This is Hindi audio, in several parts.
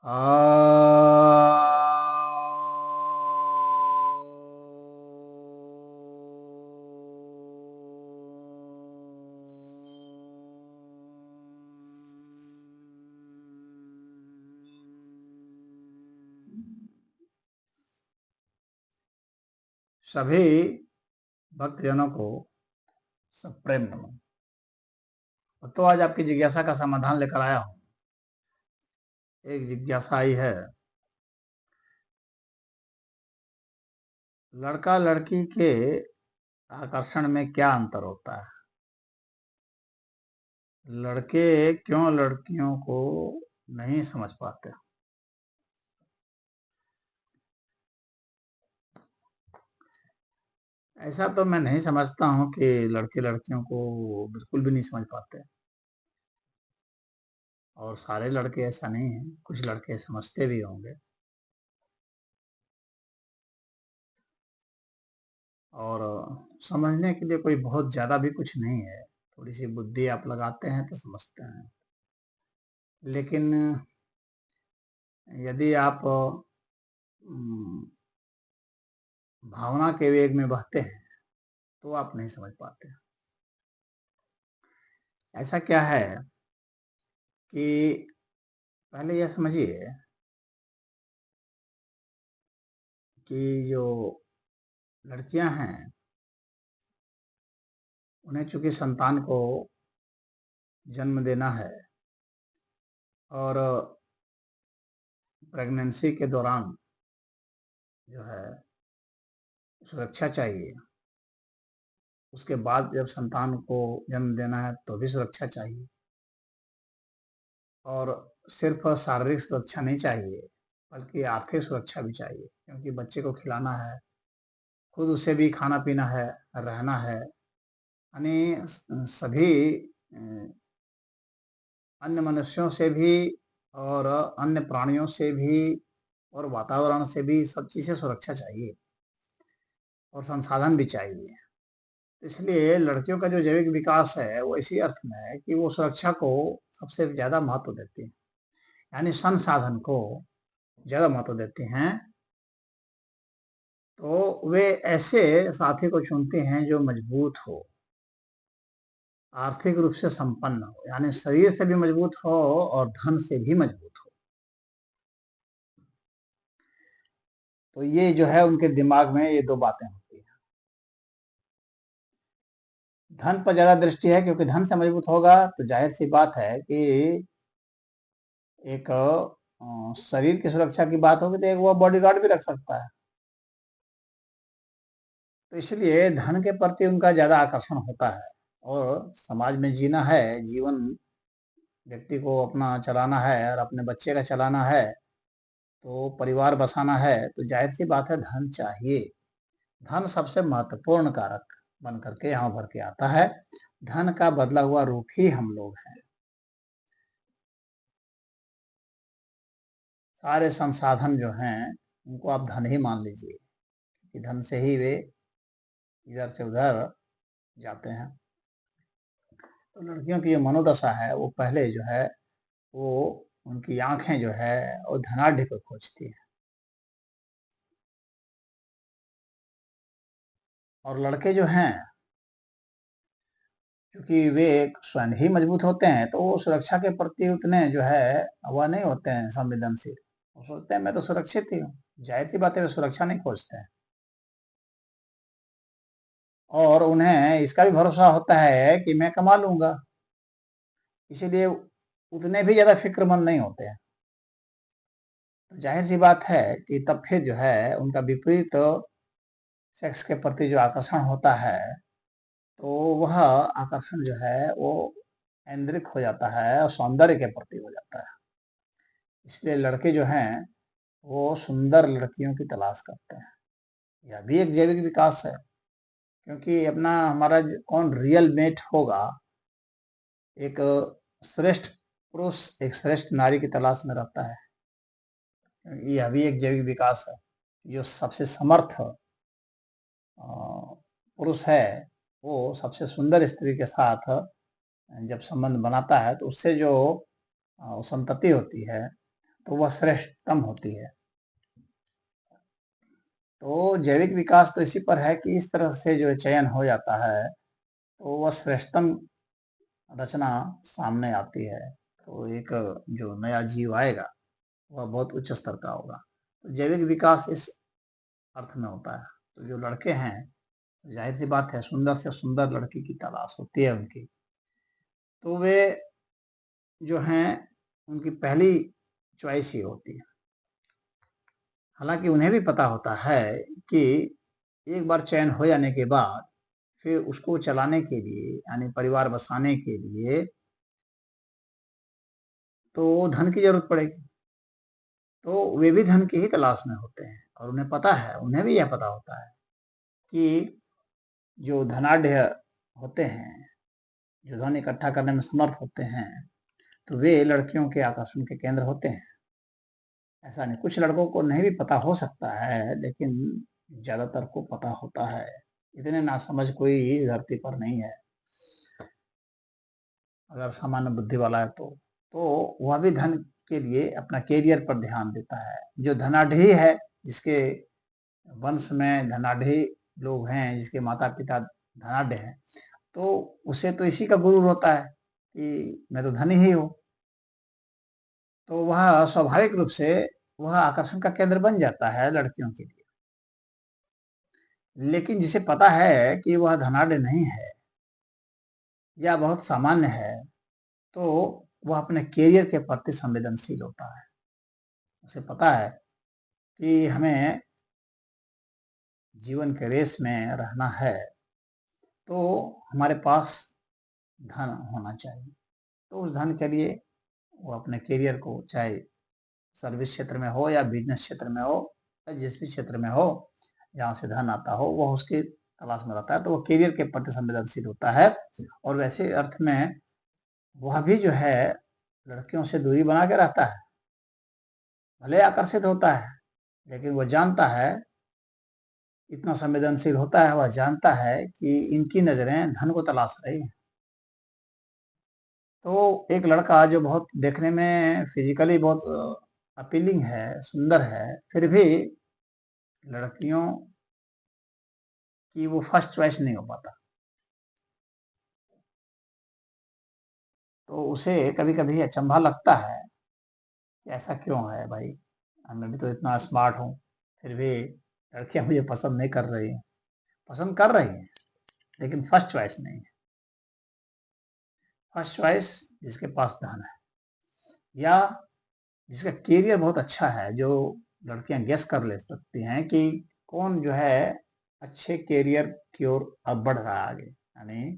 आ सभी भक्तजनों को सप्रेम नमन। तो आज आपकी जिज्ञासा का समाधान लेकर आया हूं। एक जिज्ञासा आई है, लड़का लड़की के आकर्षण में क्या अंतर होता है? लड़के क्यों लड़कियों को नहीं समझ पाते? ऐसा तो मैं नहीं समझता हूं कि लड़के लड़कियों को बिल्कुल भी नहीं समझ पाते, और सारे लड़के ऐसा नहीं है, कुछ लड़के समझते भी होंगे। और समझने के लिए कोई बहुत ज़्यादा भी कुछ नहीं है, थोड़ी सी बुद्धि आप लगाते हैं तो समझते हैं। लेकिन यदि आप भावना के वेग में बहते हैं तो आप नहीं समझ पाते। ऐसा क्या है कि पहले यह समझिए कि जो लड़कियां हैं, उन्हें चूंकि संतान को जन्म देना है और प्रेगनेंसी के दौरान जो है सुरक्षा चाहिए, उसके बाद जब संतान को जन्म देना है तो भी सुरक्षा चाहिए। और सिर्फ शारीरिक सुरक्षा नहीं चाहिए, बल्कि आर्थिक सुरक्षा भी चाहिए, क्योंकि बच्चे को खिलाना है, खुद उसे भी खाना पीना है, रहना है। यानी सभी अन्य मनुष्यों से भी और अन्य प्राणियों से भी और वातावरण से भी सब चीज़ें सुरक्षा चाहिए और संसाधन भी चाहिए। इसलिए लड़कियों का जो जैविक विकास है वो इसी अर्थ में है कि वो सुरक्षा को सबसे ज़्यादा महत्व देती हैं, यानी संसाधन को ज़्यादा महत्व देती हैं। तो वे ऐसे साथी को चुनते हैं जो मजबूत हो, आर्थिक रूप से संपन्न हो, यानी शरीर से भी मजबूत हो और धन से भी मजबूत हो। तो ये जो है उनके दिमाग में ये दो बातें होती हैं। धन पर ज्यादा दृष्टि है, क्योंकि धन से मजबूत होगा तो जाहिर सी बात है कि एक शरीर की सुरक्षा की बात होगी तो एक वो बॉडीगार्ड भी रख सकता है। तो इसलिए धन के प्रति उनका ज्यादा आकर्षण होता है। और समाज में जीना है, जीवन व्यक्ति को अपना चलाना है और अपने बच्चे का चलाना है, तो परिवार बसाना है, तो जाहिर सी बात है धन चाहिए। धन सबसे महत्वपूर्ण कारक बन करके यहाँ भर के आता है। धन का बदला हुआ रूप ही हम लोग हैं। सारे संसाधन जो हैं उनको आप धन ही मान लीजिए, कि धन से ही वे इधर से उधर जाते हैं। तो लड़कियों की जो मनोदशा है वो पहले जो है वो उनकी आंखें जो है वो धनाढ़ को खोजती है, और लड़के जो हैं क्योंकि वे स्वयं ही मजबूत होते हैं तो वो सुरक्षा के प्रति उतने जो है वह नहीं होते हैं संवेदनशील। वो सोचते हैं मैं तो सुरक्षित ही हूँ, जाहिर सी बात है वे सुरक्षा नहीं खोजते हैं। और उन्हें इसका भी भरोसा होता है कि मैं कमा लूंगा, इसीलिए उतने भी ज्यादा फिक्रमंद नहीं होते हैं। तो जाहिर सी बात है कि तब फिर जो है उनका विपरीत सेक्स के प्रति जो आकर्षण होता है, तो वह आकर्षण जो है वो ऐन्द्रिक हो जाता है और सौंदर्य के प्रति हो जाता है। इसलिए लड़के जो हैं वो सुंदर लड़कियों की तलाश करते हैं। यह भी एक जैविक विकास है, क्योंकि अपना हमारा कौन रियल मेट होगा, एक श्रेष्ठ पुरुष एक श्रेष्ठ नारी की तलाश में रहता है। यह भी एक जैविक विकास है। जो सबसे समर्थ पुरुष है वो सबसे सुंदर स्त्री के साथ जब संबंध बनाता है तो उससे जो संतति होती है, तो वह श्रेष्ठतम होती है। तो जैविक विकास तो इसी पर है कि इस तरह से जो चयन हो जाता है तो वह श्रेष्ठतम रचना सामने आती है। तो एक जो नया जीव आएगा वह बहुत उच्च स्तर का होगा। तो जैविक विकास इस अर्थ में होता है। तो जो लड़के हैं, जाहिर सी बात है, सुंदर से सुंदर लड़की की तलाश होती है उनकी, तो वे जो हैं उनकी पहली चॉइस ही होती है। हालांकि उन्हें भी पता होता है कि एक बार चयन हो जाने के बाद फिर उसको चलाने के लिए, यानी परिवार बसाने के लिए, तो धन की जरूरत पड़ेगी। तो वे भी धन की ही तलाश में होते हैं और उन्हें पता है, उन्हें भी यह पता होता है कि जो धनाढ्य होते हैं, जो धन इकट्ठा करने में समर्थ होते हैं, तो वे लड़कियों के आकर्षण के केंद्र होते हैं। ऐसा नहीं, कुछ लड़कों को नहीं भी पता हो सकता है, लेकिन ज्यादातर को पता होता है। इतने नासमझ कोई धरती पर नहीं है, अगर सामान्य बुद्धि वाला है तो वह भी धन के लिए अपना कैरियर पर ध्यान देता है। जो धनाढ्य है, जिसके वंश में धनाढ्य लोग हैं, जिसके माता पिता धनाढ्य हैं, तो उसे तो इसी का गुरूर होता है कि मैं तो धनी ही हूँ। तो वह स्वाभाविक रूप से वह आकर्षण का केंद्र बन जाता है लड़कियों के लिए। लेकिन जिसे पता है कि वह धनाढ्य नहीं है या बहुत सामान्य है, तो वह अपने कैरियर के प्रति संवेदनशील होता है। उसे पता है कि हमें जीवन के रेस में रहना है, तो हमारे पास धन होना चाहिए। तो उस धन के लिए वो अपने कैरियर को, चाहे सर्विस क्षेत्र में हो या बिजनेस क्षेत्र में हो या जिस भी क्षेत्र में हो जहाँ से धन आता हो, वह उसकी तलाश में रहता है। तो वो कैरियर के प्रति संवेदनशील होता है। और वैसे अर्थ में वह भी जो है लड़कियों से दूरी बना के रहता है। भले आकर्षित होता है, लेकिन वह जानता है, इतना संवेदनशील होता है, वह जानता है कि इनकी नजरें धन को तलाश रही हैं। तो एक लड़का जो बहुत देखने में फिजिकली बहुत अपीलिंग है, सुंदर है, फिर भी लड़कियों की वो फर्स्ट चॉइस नहीं हो पाता। तो उसे कभी कभी अचंभा लगता है कि ऐसा क्यों है भाई, मैं भी तो इतना स्मार्ट हूँ, फिर भी लड़कियां मुझे पसंद नहीं कर रही हैं। पसंद कर रही हैं, लेकिन फर्स्ट चॉइस नहीं है। फर्स्ट चॉइस जिसके पास धन है या जिसका कैरियर बहुत अच्छा है। जो लड़कियां गेस कर ले सकती हैं कि कौन जो है अच्छे कैरियर की ओर अब बढ़ रहा है आगे, यानी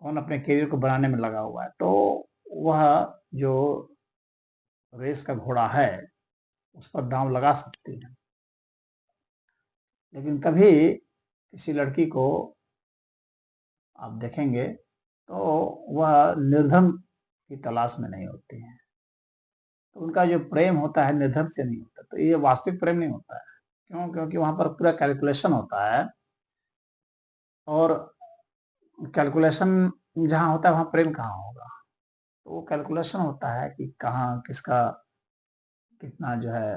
कौन अपने कैरियर को बनाने में लगा हुआ है, तो वह जो रेस का घोड़ा है उस पर दांव लगा सकती है। लेकिन कभी किसी लड़की को आप देखेंगे तो वह निर्धन की तलाश में नहीं होती है। तो उनका जो प्रेम होता है निर्धन से नहीं होता। तो ये वास्तविक प्रेम नहीं होता है। क्यों? क्योंकि वहां पर पूरा कैलकुलेशन होता है, और कैलकुलेशन जहाँ होता है वहां प्रेम कहाँ होगा। तो वो कैलकुलेशन होता है कि कहाँ किसका कितना जो है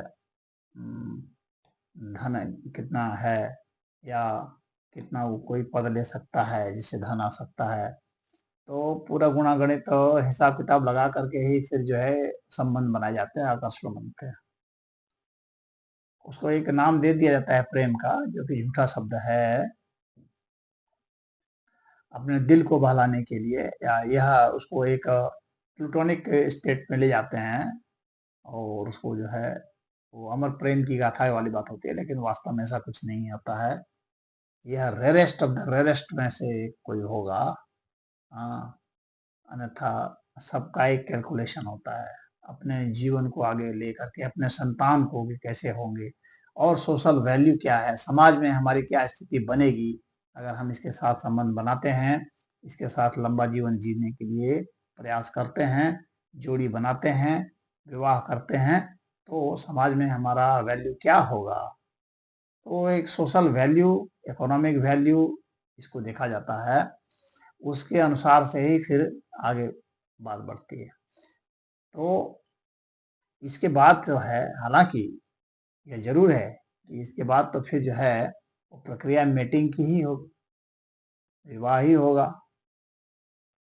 धन कितना है, या कितना वो कोई पद ले सकता है जिससे धन आ सकता है। तो पूरा गुणा गणित तो हिसाब किताब लगा करके ही फिर जो है संबंध बनाए जाते हैं, आकर्षण बनते हैं। उसको एक नाम दे दिया जाता है प्रेम का, जो कि झूठा शब्द है, अपने दिल को बहलाने के लिए, या यह उसको एक प्लूटोनिक स्टेट में ले जाते हैं और उसको जो है वो अमर प्रेम की गाथा वाली बात होती है। लेकिन वास्तव में ऐसा कुछ नहीं होता है। यह रेयरेस्ट ऑफ द रेयरेस्ट में से कोई होगा। हाँ, अन्यथा सबका एक कैलकुलेशन होता है, अपने जीवन को आगे लेकर के, अपने संतान को भी कैसे होंगे, और सोशल वैल्यू क्या है, समाज में हमारी क्या स्थिति बनेगी अगर हम इसके साथ संबंध बनाते हैं, इसके साथ लंबा जीवन जीने के लिए प्रयास करते हैं, जोड़ी बनाते हैं, विवाह करते हैं, तो समाज में हमारा वैल्यू क्या होगा। तो एक सोशल वैल्यू, इकोनॉमिक वैल्यू, इसको देखा जाता है। उसके अनुसार से ही फिर आगे बात बढ़ती है। तो इसके बाद जो है, हालांकि यह जरूर है कि इसके बाद तो फिर जो है वो प्रक्रिया मेटिंग की ही होगी, विवाह ही होगा।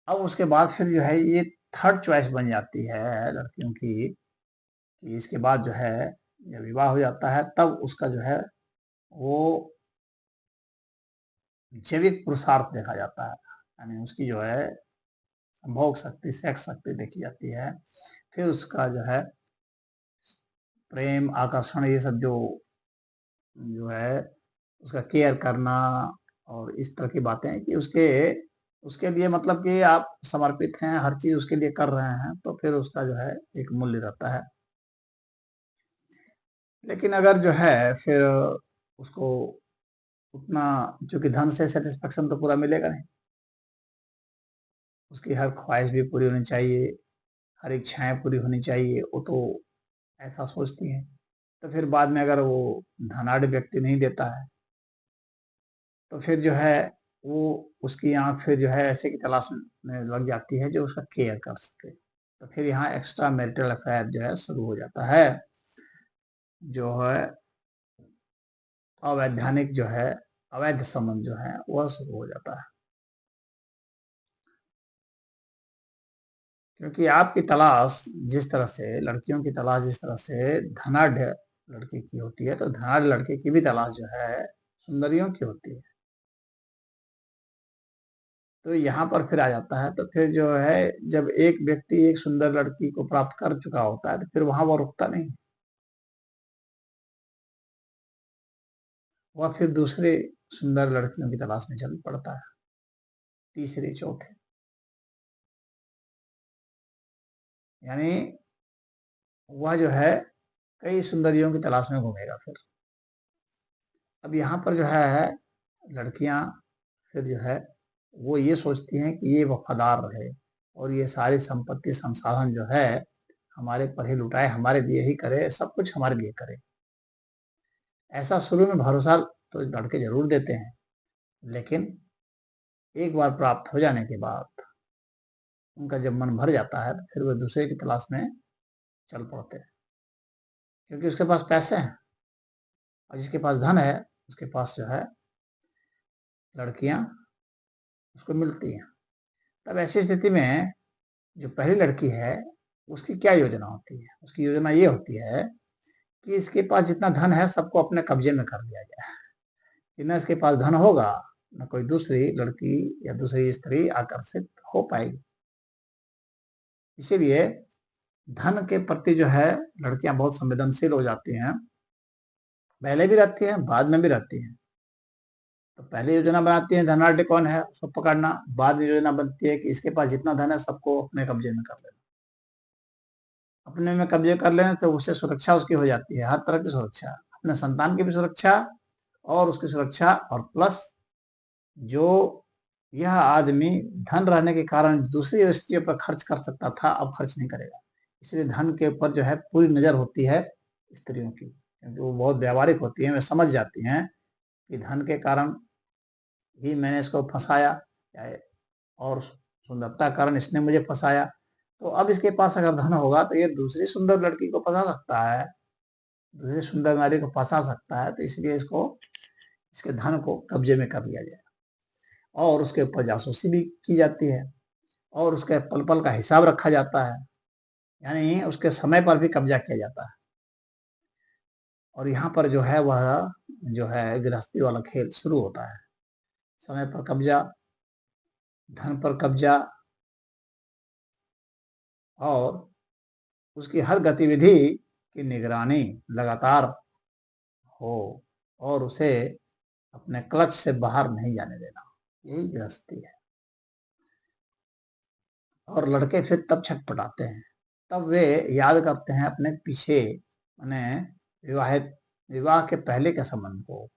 अब उसके बाद फिर जो है ये थर्ड चॉइस बन जाती है लड़कियों की कि इसके बाद जो है जब विवाह हो जाता है तब उसका जो है वो जैविक पुरुषार्थ देखा जाता है, यानी उसकी जो है संभोग शक्ति, सेक्स शक्ति देखी जाती है। फिर उसका जो है प्रेम, आकर्षण, ये सब जो है उसका केयर करना और इस तरह की बातें कि उसके उसके लिए मतलब कि आप समर्पित हैं, हर चीज उसके लिए कर रहे हैं, तो फिर उसका जो है एक मूल्य रहता है। लेकिन अगर जो है फिर उसको उतना, चूंकि धन से सेटिस्फेक्शन तो पूरा मिलेगा नहीं, उसकी हर ख्वाहिश भी पूरी होनी चाहिए, हर इच्छाएं पूरी होनी चाहिए, वो तो ऐसा सोचती हैं। तो फिर बाद में अगर वो धनाढ़ व्यक्ति नहीं देता है तो फिर जो है वो उसकी आंख फिर जो है ऐसे की तलाश में लग जाती है जो उसका केयर कर सके। तो फिर यहाँ एक्स्ट्रा मैरिटल अफेयर जो है शुरू हो जाता है, जो है अवैधानिक जो है, अवैध संबंध जो है वह शुरू हो जाता है। क्योंकि आपकी तलाश जिस तरह से, लड़कियों की तलाश जिस तरह से धनाढ़ लड़की की होती है, तो धनाढ़ लड़के की भी तलाश जो है सुंदरियों की होती है। तो यहाँ पर फिर आ जाता है, तो फिर जो है जब एक व्यक्ति एक सुंदर लड़की को प्राप्त कर चुका होता है तो फिर वहां वो रुकता नहीं, वह फिर दूसरे सुंदर लड़कियों की तलाश में चल पड़ता है, तीसरे चौथे, यानी वह जो है कई सुंदरियों की तलाश में घूमेगा फिर। अब यहाँ पर जो है लड़कियां फिर जो है वो ये सोचती हैं कि ये वफादार रहे और ये सारी संपत्ति संसाधन जो है हमारे पर ही लुटाए, हमारे लिए ही करे, सब कुछ हमारे लिए करे। ऐसा शुरू में भरोसा तो लड़के जरूर देते हैं, लेकिन एक बार प्राप्त हो जाने के बाद उनका जब मन भर जाता है तो फिर वो दूसरे की तलाश में चल पड़ते हैं, क्योंकि उसके पास पैसे हैं और जिसके पास धन है उसके पास जो है लड़कियां उसको मिलती हैं। तब ऐसी स्थिति में जो पहली लड़की है उसकी क्या योजना होती है? उसकी योजना ये होती है कि इसके पास जितना धन है सबको अपने कब्जे में कर लिया जाए, कि न इसके पास धन होगा न कोई दूसरी लड़की या दूसरी स्त्री आकर्षित हो पाएगी। इसीलिए धन के प्रति जो है लड़कियां बहुत संवेदनशील हो जाती हैं, पहले भी रहती हैं, बाद में भी रहती हैं। तो पहले योजना बनाती है धनाढ़ कौन है उसको पकड़ना, बाद में योजना बनती है कि इसके पास जितना धन है सबको अपने कब्जे में कर लेना। अपने में कब्जे कर लेना तो उससे सुरक्षा उसकी हो जाती है, हर तरह की सुरक्षा, अपने संतान की भी सुरक्षा और उसकी सुरक्षा, और प्लस जो यह आदमी धन रहने के कारण दूसरी स्त्रियों पर खर्च कर सकता था अब खर्च नहीं करेगा। इसलिए धन के ऊपर जो है पूरी नजर होती है स्त्रियों की, क्योंकि वो बहुत व्यावहारिक होती है, वे समझ जाती हैं कि धन के कारण ही मैंने इसको फंसाया और सुंदरता कारण इसने मुझे फंसाया, तो अब इसके पास अगर धन होगा तो ये दूसरी सुंदर लड़की को फंसा सकता है, दूसरी सुंदर नारी को फंसा सकता है, तो इसलिए इसको, इसके धन को कब्जे में कर लिया जाए और उसके ऊपर जासूसी भी की जाती है और उसके पल पल का हिसाब रखा जाता है, यानी उसके समय पर भी कब्जा किया जाता है। और यहाँ पर जो है वह जो है गृहस्थी वाला खेल शुरू होता है, समय पर कब्जा, धन पर कब्जा, और उसकी हर गतिविधि की निगरानी लगातार हो और उसे अपने क्लच से बाहर नहीं जाने देना, यही गृहस्थी है। और लड़के फिर तब छटपटाते हैं, तब वे याद करते हैं अपने पीछे, मैंने विवाहित, विवाह के पहले के संबंध को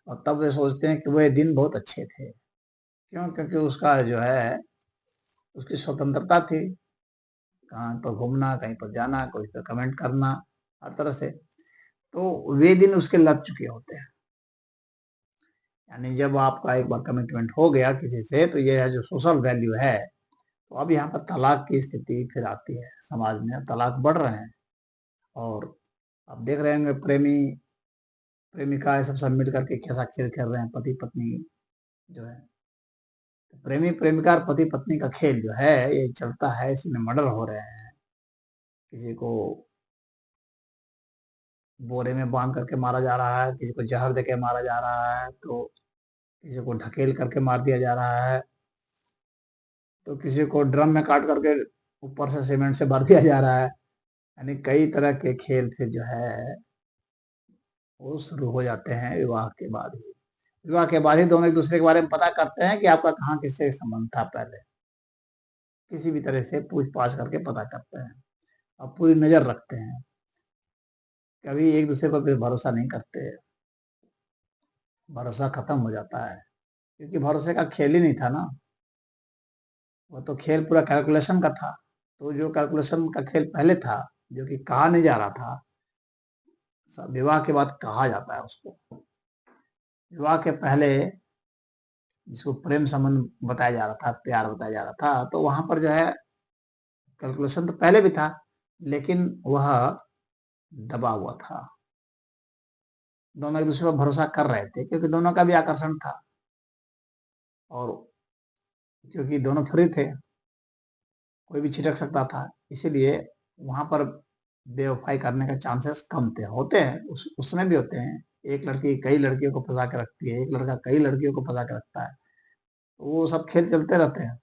और तब वे सोचते हैं कि वह दिन बहुत अच्छे थे। क्यों? क्योंकि उसका जो है उसकी स्वतंत्रता थी, कहाँ पर घूमना, कहीं पर जाना, कोई पर कमेंट करना, हर तरह से, तो वे दिन उसके लग चुके होते हैं। यानी जब आपका एक बार कमिटमेंट हो गया किसी से तो ये है जो सोशल वैल्यू है तो अब यहाँ पर तलाक की स्थिति फिर आती है, समाज में तलाक बढ़ रहे हैं। और अब देख रहे होंगे प्रेमी प्रेमिका ये सब मिल करके कैसा खेल खेल रहे हैं, पति पत्नी जो है। तो प्रेमी प्रेमिका और पति पत्नी का खेल जो है ये चलता है, इसमें मर्डर हो रहे हैं, किसी को बोरे में बांध करके मारा जा रहा है, किसी को जहर देके मारा जा रहा है, तो किसी को ढकेल करके मार दिया जा रहा है, तो किसी को ड्रम में काट करके ऊपर से सीमेंट से भर दिया जा रहा है। यानी कई तरह के खेल फिर जो है वो शुरू हो जाते हैं विवाह के बाद ही। विवाह के बाद ही दोनों एक दूसरे के बारे में पता करते हैं कि आपका कहाँ किससे संबंध था, पहले किसी भी तरह से पूछ पाछ करके पता करते हैं और पूरी नजर रखते हैं। कभी एक दूसरे को भी भरोसा नहीं करते, भरोसा खत्म हो जाता है, क्योंकि भरोसे का खेल ही नहीं था ना, वो तो खेल पूरा कैलकुलेशन का था। तो जो कैलकुलेशन का खेल पहले था, जो कि कहा नहीं जा रहा था, विवाह के बाद कहा जाता है उसको। विवाह के पहले जिसको प्रेम संबंध बताया जा रहा था, प्यार बताया जा रहा था, तो वहां पर जो है कैलकुलेशन तो पहले भी था, लेकिन वह दबा हुआ था। दोनों एक दूसरे पर भरोसा कर रहे थे, क्योंकि दोनों का भी आकर्षण था और क्योंकि दोनों फ्री थे, कोई भी छिटक सकता था, इसीलिए वहां पर बेवफाई करने का चांसेस कम थे। होते हैं उसमें भी होते हैं, एक लड़की कई लड़कियों को फंसा के रखती है, एक लड़का कई लड़कियों को फंसा के रखता है, तो वो सब खेल चलते रहते हैं।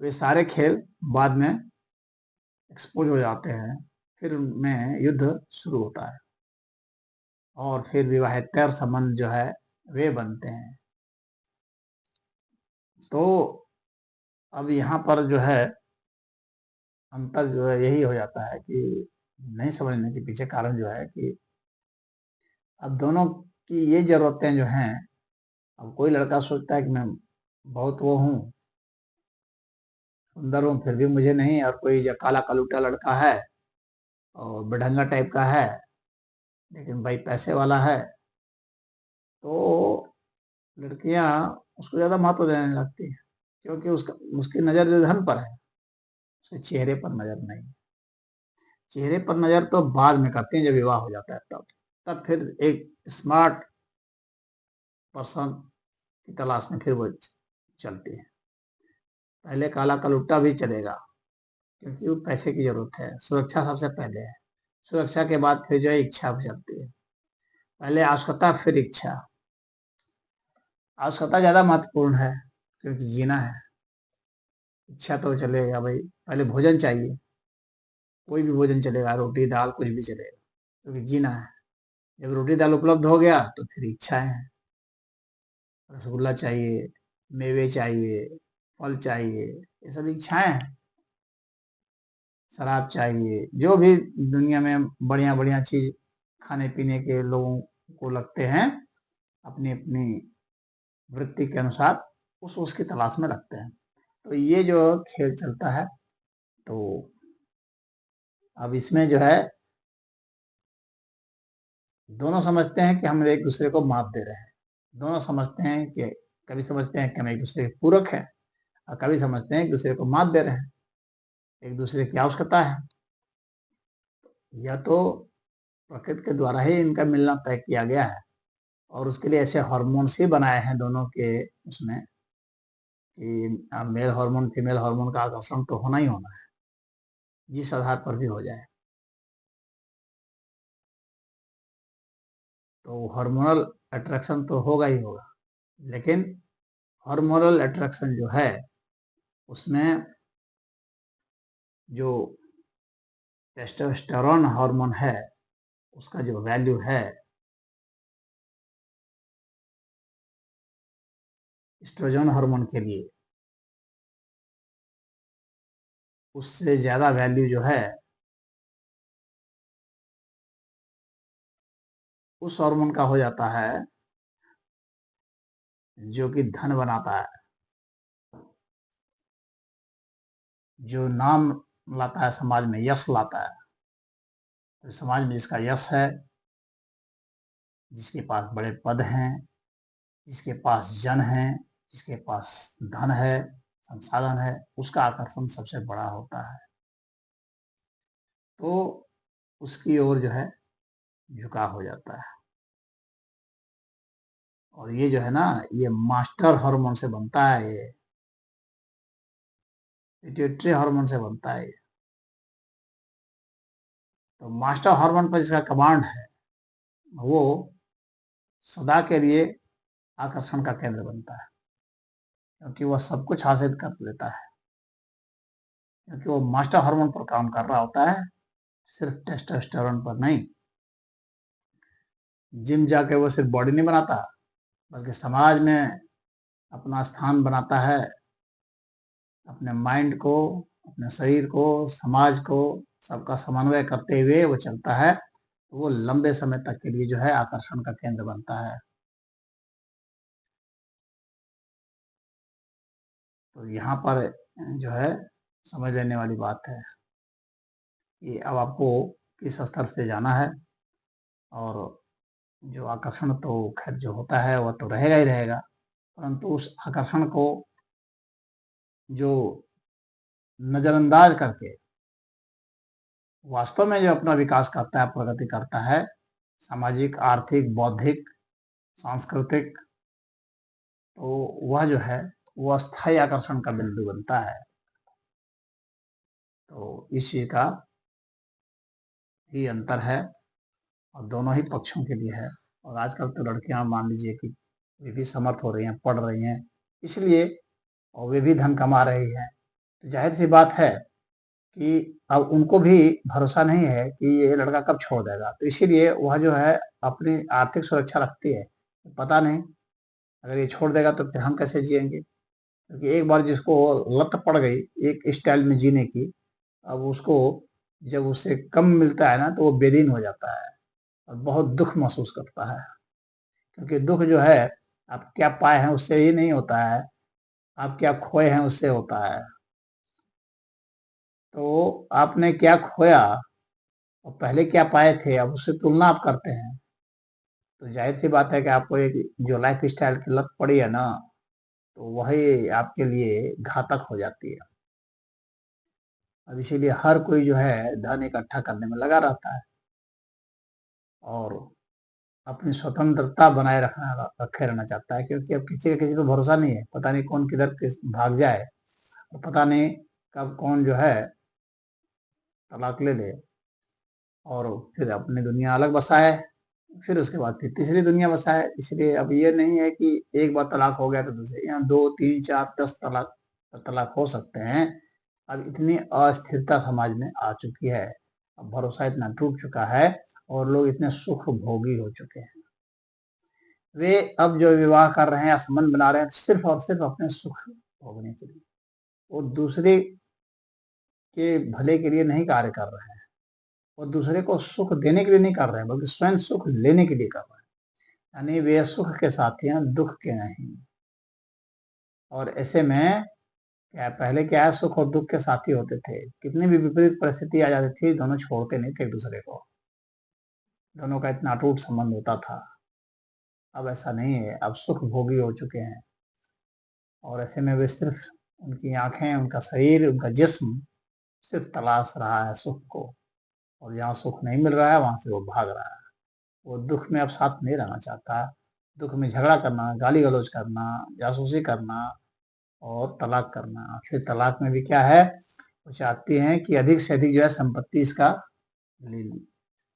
वे सारे खेल बाद में एक्सपोज हो जाते हैं, फिर उनमें युद्ध शुरू होता है और फिर विवाहेतर संबंध जो है वे बनते हैं। तो अब यहाँ पर जो है अंतर जो है यही हो जाता है कि नहीं समझने के पीछे कारण जो है कि अब दोनों की ये जरूरतें जो हैं, अब कोई लड़का सोचता है कि मैं बहुत वो हूँ, सुंदर हूँ, फिर भी मुझे नहीं, और कोई जो काला कलूटा लड़का है और बेढंगा टाइप का है लेकिन भाई पैसे वाला है, तो लड़कियां उसको ज्यादा महत्व देने लगती है, क्योंकि उसकी नजर जो धन पर है, उसके चेहरे पर नजर नहीं। चेहरे पर नजर तो बाद में करते हैं, जब विवाह हो जाता है तब फिर एक स्मार्ट पर्सन की तलाश में फिर वो चलती है। पहले काला कलुट्टा भी चलेगा, क्योंकि वो पैसे की जरूरत है, सुरक्षा सबसे पहले है, सुरक्षा के बाद फिर जो है इच्छा भी चलती है। पहले आवश्यकता फिर इच्छा। आवश्यकता ज्यादा महत्वपूर्ण है, क्योंकि जीना है। इच्छा तो चलेगा भाई, पहले भोजन चाहिए, कोई भी भोजन चलेगा, रोटी दाल कुछ भी चलेगा, क्योंकि जीना है। जब रोटी दाल उपलब्ध हो गया तो फिर इच्छाएं हैं, रसगुल्ला चाहिए, मेवे चाहिए, फल चाहिए, ये सब इच्छाएं हैं। शराब चाहिए, जो भी दुनिया में बढ़िया बढ़िया चीज खाने पीने के लोगों को लगते हैं, अपनी अपनी वृत्ति के अनुसार उसकी तलाश में रखते हैं। तो ये जो खेल चलता है, तो अब इसमें जो है दोनों समझते हैं कि हम एक दूसरे को मात दे रहे हैं, दोनों समझते हैं कि कभी समझते हैं कि हम एक दूसरे के पूरक हैं, और कभी समझते हैं एक दूसरे को मात दे रहे हैं, एक दूसरे की आवश्यकता है। यह तो प्रकृति के द्वारा ही इनका मिलना तय किया गया है, और उसके लिए ऐसे हार्मोन्स ही बनाए हैं दोनों के उसमें कि मेल हार्मोन फीमेल हार्मोन का आकर्षण तो होना ही होना है, जिस आधार पर भी हो जाए। तो हार्मोनल अट्रैक्शन तो होगा ही होगा, लेकिन हार्मोनल अट्रैक्शन जो है उसमें जो टेस्टोस्टेरोन हार्मोन है उसका जो वैल्यू है एस्ट्रोजन हार्मोन के लिए, उससे ज्यादा वैल्यू जो है उस हार्मोन का हो जाता है जो कि धन बनाता है, जो नाम लाता है समाज में, यश लाता है। तो समाज में जिसका यश है, जिसके पास बड़े पद हैं, जिसके पास जन है, जिसके पास धन है, संसाधन है, उसका आकर्षण सबसे बड़ा होता है, तो उसकी ओर जो है झुकाव हो जाता है। और ये जो है ना, ये मास्टर हार्मोन से बनता है, ये पिट्यूटरी हार्मोन से बनता है। तो मास्टर हार्मोन पर जिसका कमांड है, वो सदा के लिए आकर्षण का केंद्र बनता है, क्योंकि वह सब कुछ हासिल कर लेता है, क्योंकि वो मास्टर हार्मोन पर काम कर रहा होता है, सिर्फ टेस्टोस्टेरोन पर नहीं। जिम जाके वो सिर्फ बॉडी नहीं बनाता, बल्कि समाज में अपना स्थान बनाता है, अपने माइंड को, अपने शरीर को, समाज को, सबका समन्वय करते हुए वो चलता है, तो वो लंबे समय तक के लिए जो है आकर्षण का केंद्र बनता है। तो यहाँ पर जो है समझ लेने वाली बात है कि अब आपको किस स्तर से जाना है, और जो आकर्षण तो खैर जो होता है वह तो रहेगा ही रहेगा, परंतु उस आकर्षण को जो नजरअंदाज करके वास्तव में जो अपना विकास करता है, प्रगति करता है, सामाजिक, आर्थिक, बौद्धिक, सांस्कृतिक, तो वह जो है वो अस्थायी आकर्षण का बिंदु बनता है। तो इस चीज का ही अंतर है, और दोनों ही पक्षों के लिए है। और आजकल तो लड़कियां मान लीजिए कि वे भी समर्थ हो रही हैं, पढ़ रही हैं, इसलिए, और वे भी धन कमा रही हैं, तो जाहिर सी बात है कि अब उनको भी भरोसा नहीं है कि ये लड़का कब छोड़ देगा, तो इसीलिए वह जो है अपनी आर्थिक सुरक्षा रखती है। पता नहीं अगर ये छोड़ देगा तो फिर हम कैसे जिएंगे, क्योंकि एक बार जिसको लत पड़ गई एक स्टाइल में जीने की, अब उसको जब उससे कम मिलता है ना, तो वो बेदीन हो जाता है और बहुत दुख महसूस करता है, क्योंकि दुख जो है आप क्या पाए हैं उससे ही नहीं होता है, आप क्या खोए हैं उससे होता है। तो आपने क्या खोया और पहले क्या पाए थे, अब उससे तुलना आप करते हैं, तो जाहिर सी बात है कि आपको एक जो लाइफ स्टाइल की लत पड़ी है ना, तो वही आपके लिए घातक हो जाती है। अब इसीलिए हर कोई जो है धन इकट्ठा करने में लगा रहता है, और अपनी स्वतंत्रता बनाए रखे रहना चाहता है, क्योंकि अब किसी का किसी पे भरोसा नहीं है, पता नहीं कौन किधर किस भाग जाए, और पता नहीं कब कौन जो है तलाक ले ले और फिर अपनी दुनिया अलग बसाए, फिर उसके बाद फिर तीसरी दुनिया बसाए। इसलिए अब ये नहीं है कि एक बार तलाक हो गया तो दूसरे, यहाँ 2 3 4 10 तलाक हो सकते हैं। अब इतनी अस्थिरता समाज में आ चुकी है, अब भरोसा इतना टूट चुका है, और लोग इतने सुख भोगी हो चुके हैं, वे अब जो विवाह कर रहे हैं या संबंध बना रहे हैं, तो सिर्फ और सिर्फ अपने सुख भोगने के लिए, वो दूसरे के भले के लिए नहीं कार्य कर रहे हैं, वो दूसरे को सुख देने के लिए नहीं कर रहे हैं, बल्कि स्वयं सुख लेने के लिए कर रहे हैं। यानी वे सुख के साथी हैं, दुख के नहीं। और ऐसे में क्या पहले क्या है, सुख और दुख के साथी होते थे, कितनी भी विपरीत परिस्थिति आ जाती थी, दोनों छोड़ते नहीं थे एक दूसरे को, दोनों का इतना अटूट संबंध होता था। अब ऐसा नहीं है, अब सुख भोगी हो चुके हैं, और ऐसे में वे सिर्फ, उनकी आंखें, उनका शरीर, उनका जिस्म सिर्फ तलाश रहा है सुख को, और जहाँ सुख नहीं मिल रहा है वहां से वो भाग रहा है। वो दुख में अब साथ नहीं रहना चाहता, दुख में झगड़ा करना, गाली गलौज करना, जासूसी करना और तलाक करना। फिर तलाक में भी क्या है, वो चाहती हैं कि अधिक से अधिक जो है संपत्ति इसका ले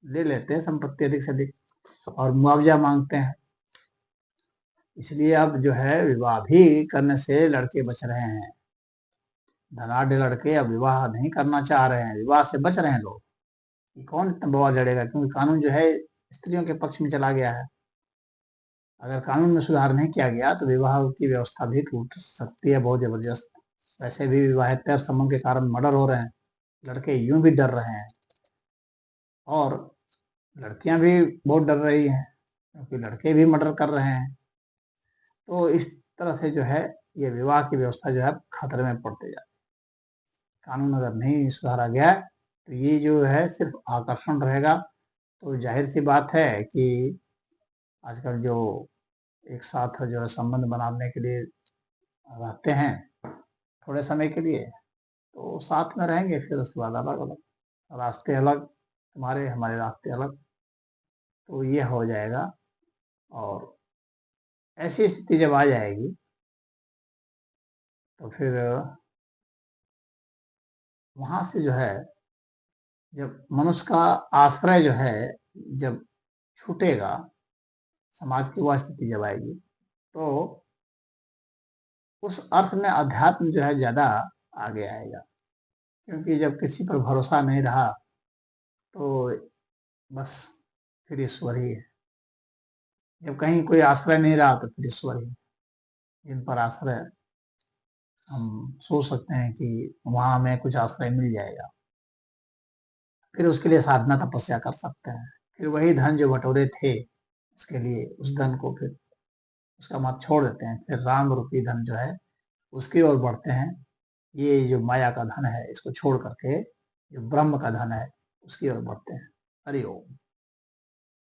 ले लेते हैं, संपत्ति अधिक से अधिक, और मुआवजा मांगते हैं। इसलिए अब जो है विवाह भी करने से लड़के बच रहे हैं, धनाढ़ लड़के अब विवाह नहीं करना चाह रहे हैं, विवाह से बच रहे हैं लोग। कि कौन इतना बवाल लड़ेगा, क्योंकि कानून जो है स्त्रियों के पक्ष में चला गया है। अगर कानून में सुधार नहीं किया गया तो विवाह की व्यवस्था भी टूट सकती है बहुत जबरदस्त। वैसे भी विवाहेतर संबंध के कारण मर्डर हो रहे हैं, लड़के यूं भी डर रहे हैं, और लड़कियां भी बहुत डर रही हैं, क्योंकि लड़के भी मर्डर कर रहे हैं। तो इस तरह से जो है ये विवाह की व्यवस्था जो है खतरे में पड़ते जा रही है। कानून अगर नहीं सुधारा गया तो ये जो है सिर्फ आकर्षण रहेगा। तो जाहिर सी बात है कि आजकल जो एक साथ जो है संबंध बनाने के लिए रहते हैं, थोड़े समय के लिए, तो साथ में रहेंगे, फिर उसके बाद अलग अलग रास्ते, अलग तुम्हारे हमारे रास्ते अलग, तो ये हो जाएगा। और ऐसी स्थिति जब आ जाएगी तो फिर वहां से जो है, जब मनुष्य का आश्रय जो है जब छूटेगा, समाज की वह स्थिति जब आएगी, तो उस अर्थ में अध्यात्म जो है ज्यादा आगे आएगा। क्योंकि जब किसी पर भरोसा नहीं रहा तो बस फिर ईश्वर ही है। जब कहीं कोई आश्रय नहीं रहा तो फिर ईश्वर ही, जिन पर आश्रय हम सोच सकते हैं कि वहां हमें कुछ आश्रय मिल जाएगा, फिर उसके लिए साधना तपस्या कर सकते हैं। फिर वही धन जो बटोरे थे उसके लिए, उस धन को फिर उसका मत छोड़ देते हैं, फिर राम रूपी धन जो है उसकी ओर बढ़ते हैं। ये जो माया का धन है इसको छोड़ करके जो ब्रह्म का धन है उसकी ओर बढ़ते हैं। हरि ओम।